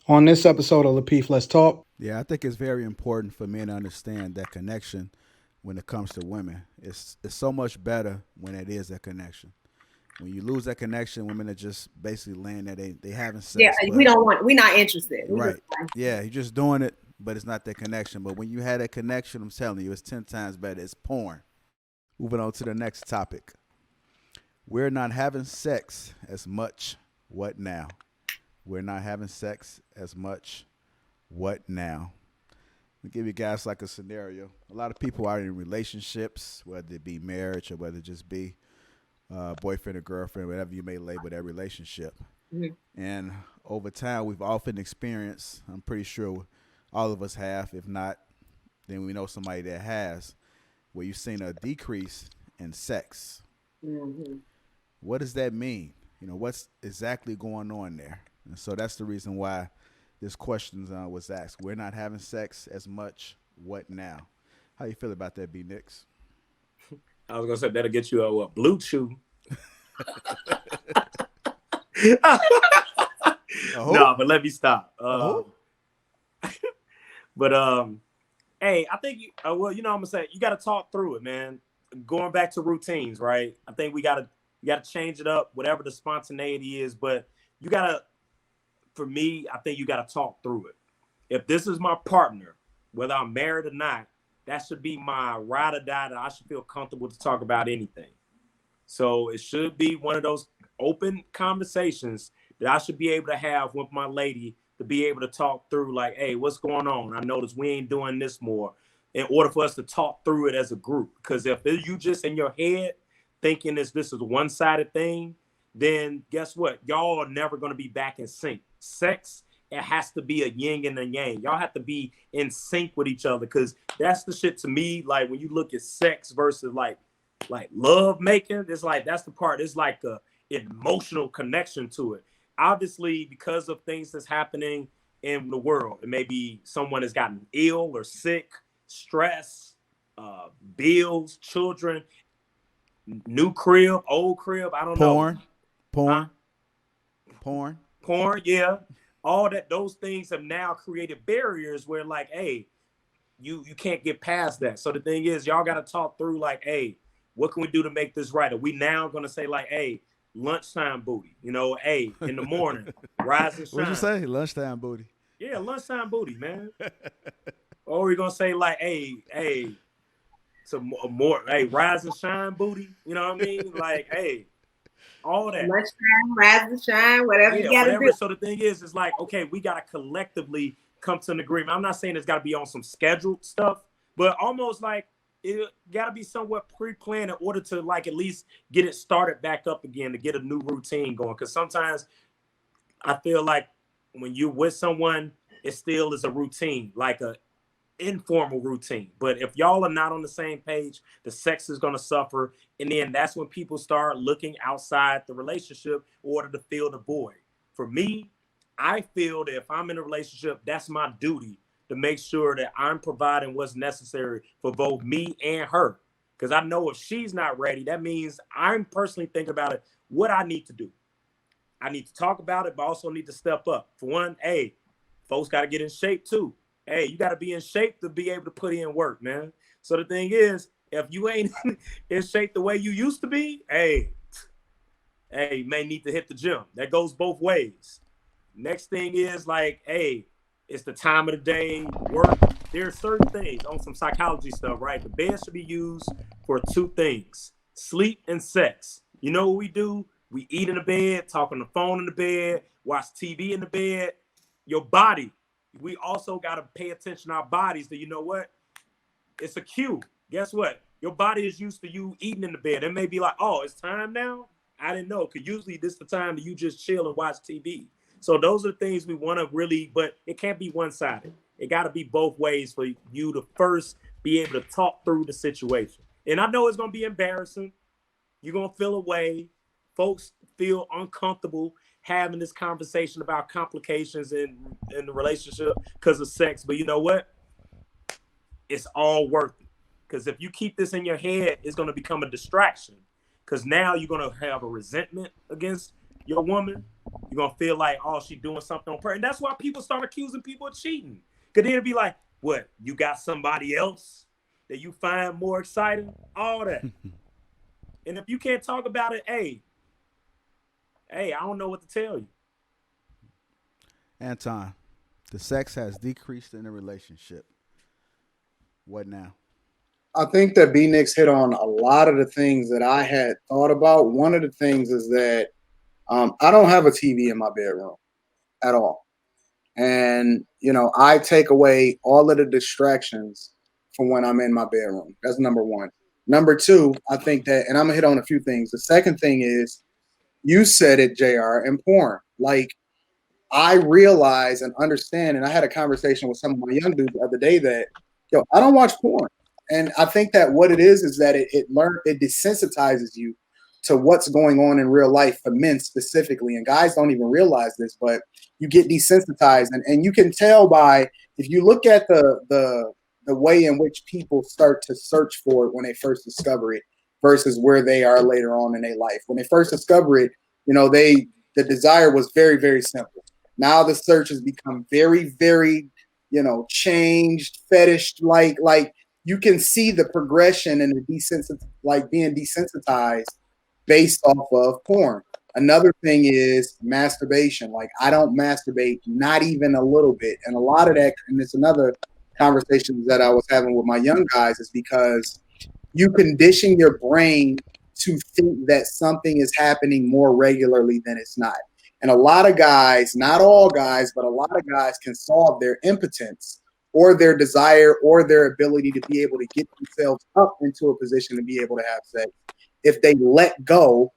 On this episode of Lapeef, Let's Talk. Yeah, I think it's very important for men to understand that connection when it comes to women. It's so much better when it is a connection. When you lose that connection, women are just basically laying there. They having Yeah, sex, we but don't want. We're not interested. We just right, yeah, you're just doing it, but it's not that connection. But when you had that connection, I'm telling you, it's 10 times better. It's porn. Moving on to the next topic. We're not having sex as much. What now? We're not having sex as much. What now? I'll give you guys like a scenario. A lot of people are in relationships, whether it be marriage or whether it just be boyfriend or girlfriend, whatever you may label that relationship. Mhm. And over time, we've often experienced, I'm pretty sure all of us have, if not, then we know somebody that has, where you've seen a decrease in sex. Mhm. What does that mean? What's exactly going on there? And so that's the reason why this question was asked. We're not having sex as much. What now? How you feel about that, B Nix? I was gonna say that'll get you a what, Bluetooth. No, but let me stop. But hey, I think well, I'm gonna say you got to talk through it, man. Going back to routines, right? I think we gotta change it up, whatever the spontaneity is. But you gotta, for me, I think you gotta talk through it. If this is my partner, whether I'm married or not, that should be my ride or die. That I should feel comfortable to talk about anything. So it should be one of those open conversations that I should be able to have with my lady to be able to talk through like, hey, what's going on? I noticed we ain't doing this more in order for us to talk through it as a group. Because if you just in your head thinking this is a one-sided thing, then guess what? Y'all are never going to be back in sync. Sex, it has to be a yin and a yang. Y'all have to be in sync with each other because that's the shit to me. Like when you look at sex versus like love making, it's like that's the part. It's like a emotional connection to it. Obviously, because of things that's happening in the world, it may be someone has gotten ill or sick, stress, bills, children, new crib, old crib. I don't know. Porn. Yeah, all that. Those things have now created barriers where, like, hey, you can't get past that. So the thing is, y'all got to talk through, like, hey, what can we do to make this right? Are we now going to say, like, hey, lunchtime booty? Hey, in the morning, rise and shine. What'd you say? Lunchtime booty. Yeah, lunchtime booty, man. Or we're going to say, like, hey, some more, hey, rise and shine booty. You know what I mean? Like, hey, all that. Lunchtime, rise and shine, whatever you got to do. So the thing is like, okay, we got to collectively come to an agreement. I'm not saying it's got to be on some scheduled stuff, but almost like it got to be somewhat pre-planned in order to like at least get it started back up again, to get a new routine going. Because sometimes I feel like when you're with someone, it still is a routine, like a informal routine. But if y'all are not on the same page, the sex is going to suffer. And then that's when people start looking outside the relationship in order to fill the void. For me, I feel that if I'm in a relationship, that's my duty to make sure that I'm providing what's necessary for both me and her. Because I know if she's not ready, that means I'm personally thinking about it, what I need to do. I need to talk about it, but also need to step up. For one, hey, folks got to get in shape too. Hey, you got to be in shape to be able to put in work, man. So the thing is, if you ain't in shape the way you used to be, hey, you may need to hit the gym. That goes both ways. Next thing is like, hey, it's the time of the day, work. There are certain things on some psychology stuff, right? The bed should be used for two things: sleep and sex. You know what we do? We eat in the bed, talk on the phone in the bed, watch TV in the bed. Your body. We also got to pay attention to our bodies. That, you know what? It's a cue. Guess what? Your body is used to you eating in the bed. It may be like, oh, it's time now. I didn't know. Because usually this is the time that you just chill and watch TV. So those are things we want to really, but it can't be one-sided. It got to be both ways for you to first be able to talk through the situation. And I know it's going to be embarrassing. You're going to feel away. Folks feel uncomfortable having this conversation about complications in the relationship because of sex. But you know what? It's all worth it. Because if you keep this in your head, it's going to become a distraction. Because now you're going to have a resentment against your woman. You're gonna feel like, oh, she doing something on purpose. And that's why people start accusing people of cheating. Cause then it'd be like, what? You got somebody else that you find more exciting? All that. And if you can't talk about it, hey, I don't know what to tell you. Anton, the sex has decreased in a relationship. What now? I think that B Nix hit on a lot of the things that I had thought about. One of the things is that I don't have a TV in my bedroom at all. And, I take away all of the distractions from when I'm in my bedroom. That's number one. Number two, I think that, and I'm going to hit on a few things. The second thing is, you said it, JR, and porn. Like, I realize and understand, and I had a conversation with some of my young dudes the other day that, I don't watch porn. And I think that what it is that it desensitizes you to what's going on in real life for men specifically. And guys don't even realize this, but you get desensitized. And you can tell by, if you look at the way in which people start to search for it when they first discover it versus where they are later on in their life. When they first discover it, the desire was very, very simple. Now the search has become very, very, changed, fetish like you can see the progression and being desensitized based off of porn. Another thing is masturbation. Like, I don't masturbate, not even a little bit. And a lot of that, and it's another conversation that I was having with my young guys, is because you condition your brain to think that something is happening more regularly than it's not. And a lot of guys, not all guys, but a lot of guys can solve their impotence or their desire or their ability to be able to get themselves up into a position to be able to have sex if they let go,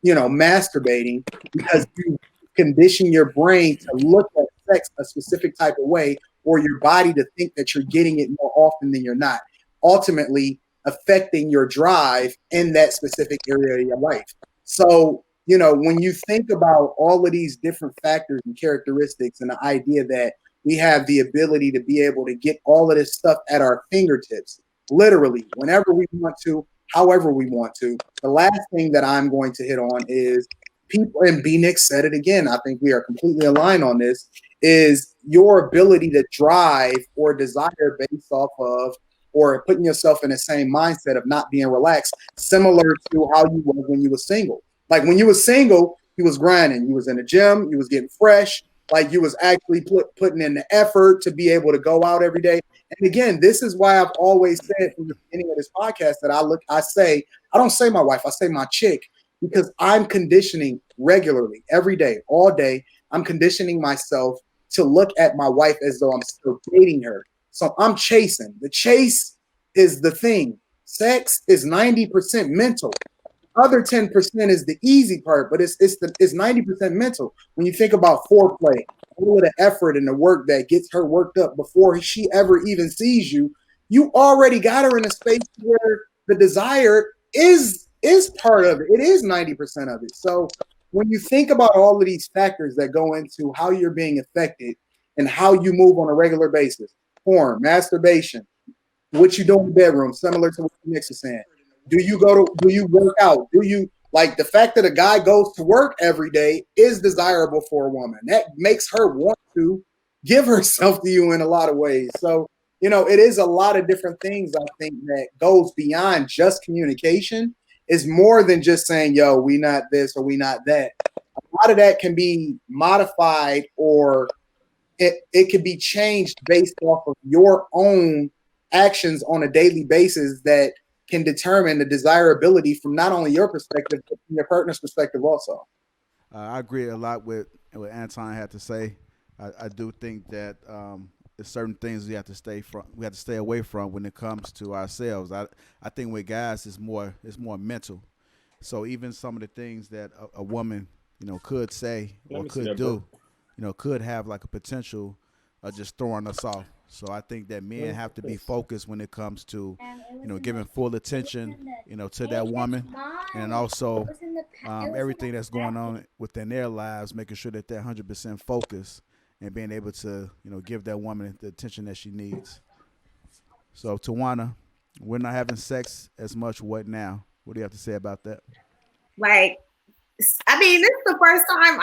masturbating, because you condition your brain to look at sex a specific type of way, or your body to think that you're getting it more often than you're not, ultimately affecting your drive in that specific area of your life. So, when you think about all of these different factors and characteristics and the idea that we have the ability to be able to get all of this stuff at our fingertips, literally, whenever we want to, however we want to. The last thing that I'm going to hit on is people, and B Nick said it again, I think we are completely aligned on this, is your ability to drive or desire based off of, or putting yourself in the same mindset of not being relaxed, similar to how you were when you were single. Like, when you were single, you was grinding, you was in the gym, you was getting fresh, like you was actually putting in the effort to be able to go out every day. And again, this is why I've always said from the beginning of this podcast that I don't say my wife, I say my chick, because I'm conditioning regularly, every day, all day. I'm conditioning myself to look at my wife as though I'm still dating her. So I'm chasing. The chase is the thing. Sex is 90% mental. Other 10% is the easy part, but it's 90% mental. When you think about foreplay, all of the effort and the work that gets her worked up before she ever even sees you, you already got her in a space where the desire is part of it. It is 90% of it. So when you think about all of these factors that go into how you're being affected and how you move on a regular basis, porn, masturbation, what you do in the bedroom, similar to what Nick is saying. Do you work out? Do you, like, the fact that a guy goes to work every day is desirable for a woman. That makes her want to give herself to you in a lot of ways. So, it is a lot of different things, I think, that goes beyond just communication. It's more than just saying, yo, we not this or we not that. A lot of that can be modified, or it can be changed based off of your own actions on a daily basis that can determine the desirability from not only your perspective, but from your partner's perspective also. I agree a lot with what Anton had to say. I do think that there's certain things we have to stay away from when it comes to ourselves. I think with guys it's more mental. So even some of the things that a woman could say or could do, could have like a potential of just throwing us off. So I think that men have to be focused when it comes to, giving full attention, to that woman, and also everything that's going on within their lives, making sure that they're 100% focused and being able to, give that woman the attention that she needs. So Tawana, we're not having sex as much. What now? What do you have to say about that? Like, I mean, this is the first time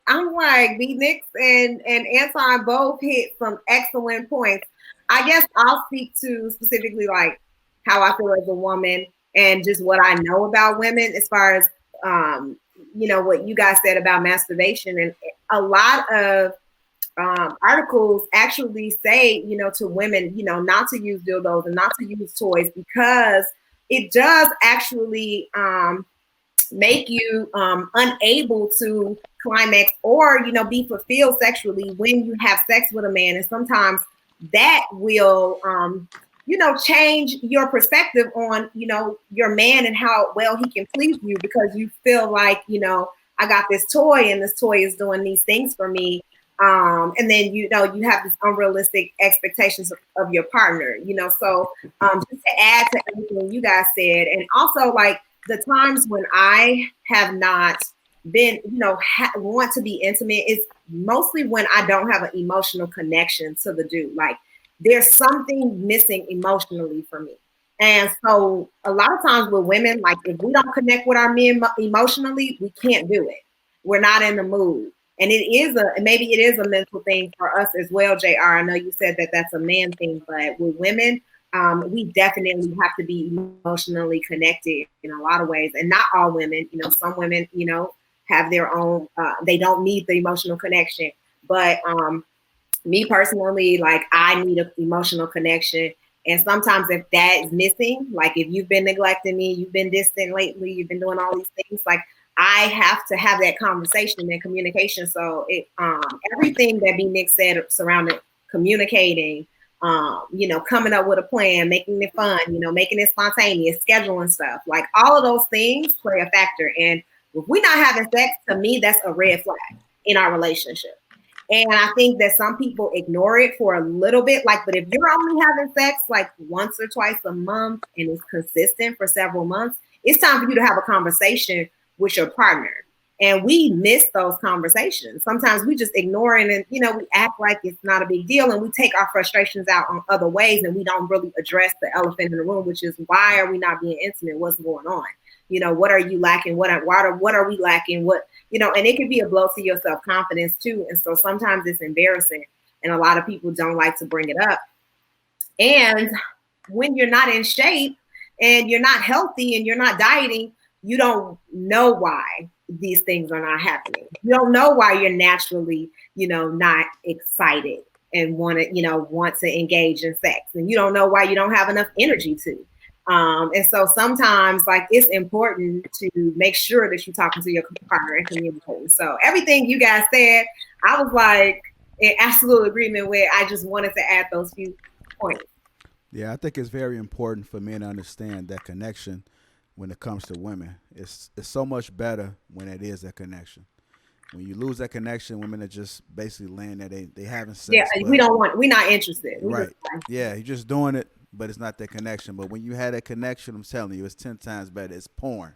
I'm like, B Nix and Anton both hit some excellent points. I guess I'll speak to specifically like how I feel as a woman and just what I know about women as far as um, what you guys said about masturbation. And a lot of articles actually say, to women, not to use dildos and not to use toys because it does actually make you unable to climax or be fulfilled sexually when you have sex with a man, and sometimes that will change your perspective on your man and how well he can please you, because you feel like I got this toy and this toy is doing these things for me, and then you have this unrealistic expectations of your partner, so just to add to everything you guys said, and also like the times when I have not been, want to be intimate is mostly when I don't have an emotional connection to the dude. Like there's something missing emotionally for me. And so a lot of times with women, like if we don't connect with our men emotionally, we can't do it. We're not in the mood. And maybe it is a mental thing for us as well, JR. I know you said that that's a man thing, but with women, we definitely have to be emotionally connected in a lot of ways, and not all women. Some women, have their own. They don't need the emotional connection, but me personally, like I need an emotional connection, and sometimes if that is missing, like if you've been neglecting me, you've been distant lately, you've been doing all these things, like I have to have that conversation and communication. So everything that B Nick said surrounding communicating, coming up with a plan, making it fun, making it spontaneous, scheduling stuff, like all of those things play a factor. And if we're not having sex, to me, that's a red flag in our relationship. And I think that some people ignore it for a little bit. Like, but if you're only having sex like once or twice a month and it's consistent for several months, it's time for you to have a conversation with your partner. And we miss those conversations. Sometimes we just ignore it and, we act like it's not a big deal, and we take our frustrations out on other ways, and we don't really address the elephant in the room, which is why are we not being intimate? What's going on? What are you lacking? What are we lacking? And it can be a blow to your self-confidence too. And so sometimes it's embarrassing, and a lot of people don't like to bring it up. And when you're not in shape and you're not healthy and you're not dieting, you don't know why these things are not happening. You don't know why you're naturally, not excited and want to engage in sex. And you don't know why you don't have enough energy to. And so sometimes like it's important to make sure that you're talking to your partner and communicating. So everything you guys said, I was like in absolute agreement with. I just wanted to add those few points. Yeah, I think it's very important for men to understand that connection when it comes to women. It's so much better when it is a connection. When you lose that connection, women are just basically laying there. They having sex. Yeah, we're not interested. Right. Yeah, you're just doing it, but it's not that connection. But when you had that connection, I'm telling you, it's 10 times better. It's porn.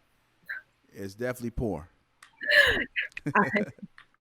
It's definitely porn.